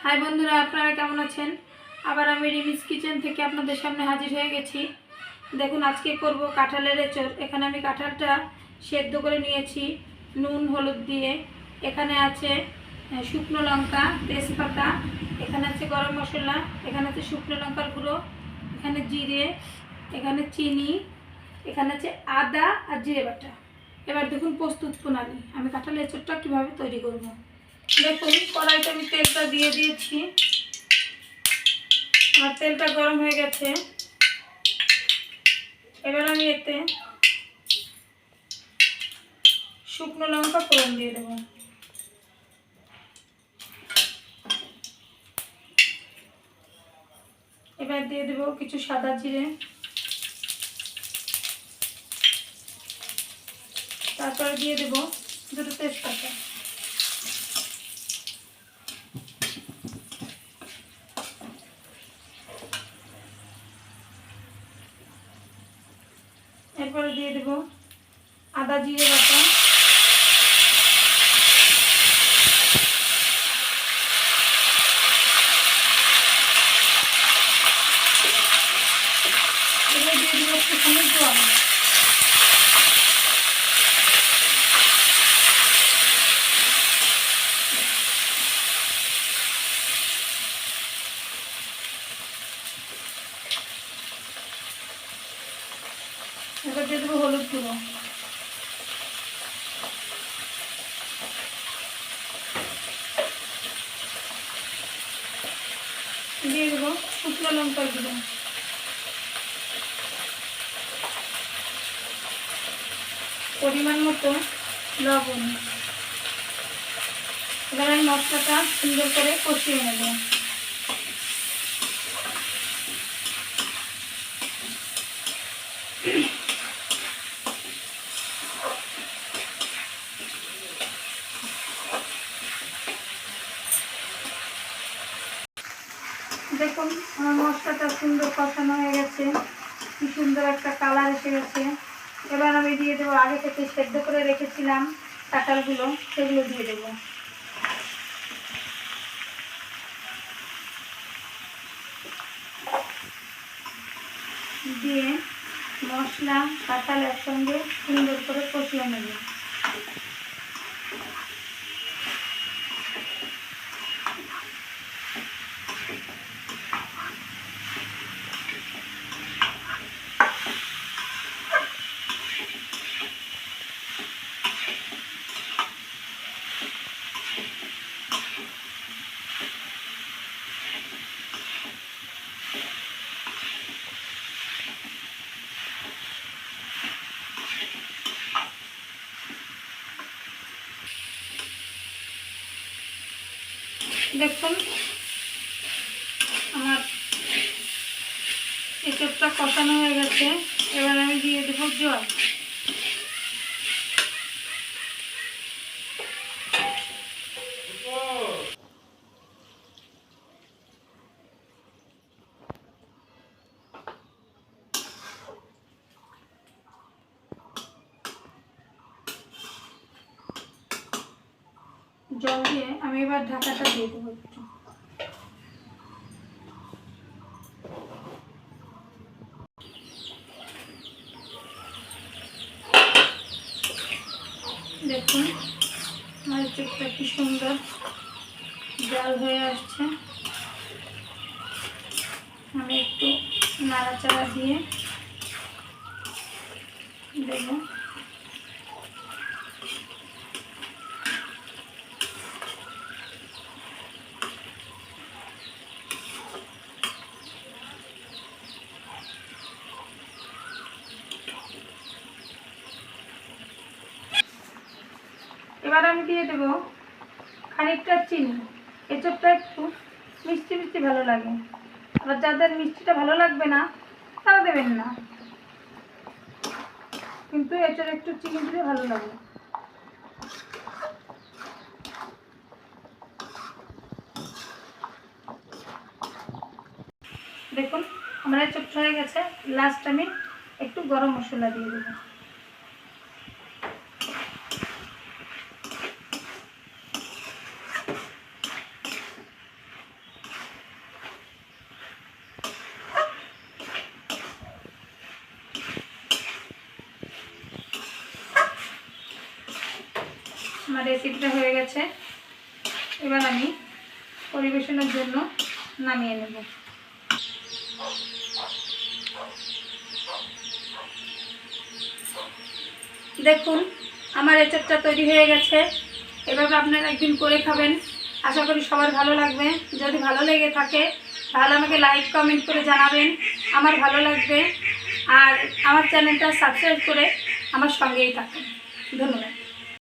High বন্ধুরা, আপনারা কেমন আছেন? আবার আমি রিমিস কিচেন থেকে আপনাদের সামনে হাজির হয়ে গেছি। দেখুন, আজকে করব কাঁঠালের এঁচড়। এখানে আমি কাঁঠালটা সেদ্ধ করে নিয়েছি নুন হলুদ দিয়ে। এখানে আছে শুকনো লঙ্কা, তেজপাতা, এখানে আছে গরম মশলা, এখানে আছে শুকনো লঙ্কার গুঁড়ো, এখানে জিরে, এখানে চিনি, এখানে আছে আদা আর জিরে বাটা। এবার দেখুন প্রস্তুত প্রণালী, আমি কাঁঠালের এঁচড়টা কীভাবে তৈরি করব। দেখুন, কড়াইতে আমি তেলটা দিয়ে দিয়েছি। আমার তেলটা গরম হয়ে গেছে। এবার আমি এতে শুকনো লঙ্কা ফোড়ন দিয়ে দেব। এবার দিয়ে দেব কিছু সাদা জিরে, তারপরে দিয়ে দেব দুটো তেজপাতা। এরপরে দিয়ে দেব আদা জিরে বাটা, এবার দিয়ে দেব একটুখানি জল। এবার দিয়ে দেবো হলুদ গুঁড়ো, দিয়ে দেবো শুকনো লঙ্কার গুঁড়ো, পরিমাণ মতো লবণ। এবার আমি মশলাটা সুন্দর করে কষিয়ে নেব। দেখুন, আমার মশলাটা সুন্দর কষানো হয়ে গেছে, কি সুন্দর একটা কালার এসে গেছে। এবার আমি দিয়ে দেবো আগে থেকে সেদ্ধ করে রেখেছিলাম কাঁঠালগুলো, সেগুলো দিয়ে দেবো। দিয়ে মশলা কাঁঠাল একসঙ্গে সুন্দর করে কষিয়ে নেব। দেখুন, আমার এঁচড়টা কষানো হয়ে গেছে। এবার আমি দিয়ে দেবো জল। জল দিয়ে আমি এবার ঢাকাটা দিয়ে দেবো একটু। দেখুন, আমার এঁচড়টা কি সুন্দর জাল হয়ে আসছে। আমি একটু নাড়াচাড়া দিয়ে দেব। এবার আমি দিয়ে দেবো খানিকটা চিনি। এঁচড়টা একটু মিষ্টি মিষ্টি ভালো লাগে, আবার যাদের মিষ্টিটা ভালো লাগবে না তারা দেবেন না, কিন্তু এঁচড় একটু চিনি দিলে ভালো লাগে। দেখুন, আমার এঁচড় হয়ে গেছে। লাস্ট আমি একটু গরম মশলা দিয়ে দেবো। আমার রেসিপিটা হয়ে গেছে। এবার আমি পরিবেশনের জন্য নামিয়ে নেব। দেখুন আমার এঁচোড়টা তৈরি হয়ে গেছে। এভাবে আপনারা একদিন করে খাবেন, আশা করি সবার ভালো লাগবে। যদি ভালো লেগে থাকে তাহলে আমাকে লাইক কমেন্ট করে জানাবেন, আমার ভালো লাগবে। আর আমার চ্যানেলটা সাবস্ক্রাইব করে আমার সঙ্গেই থাকুন। ধন্যবাদ।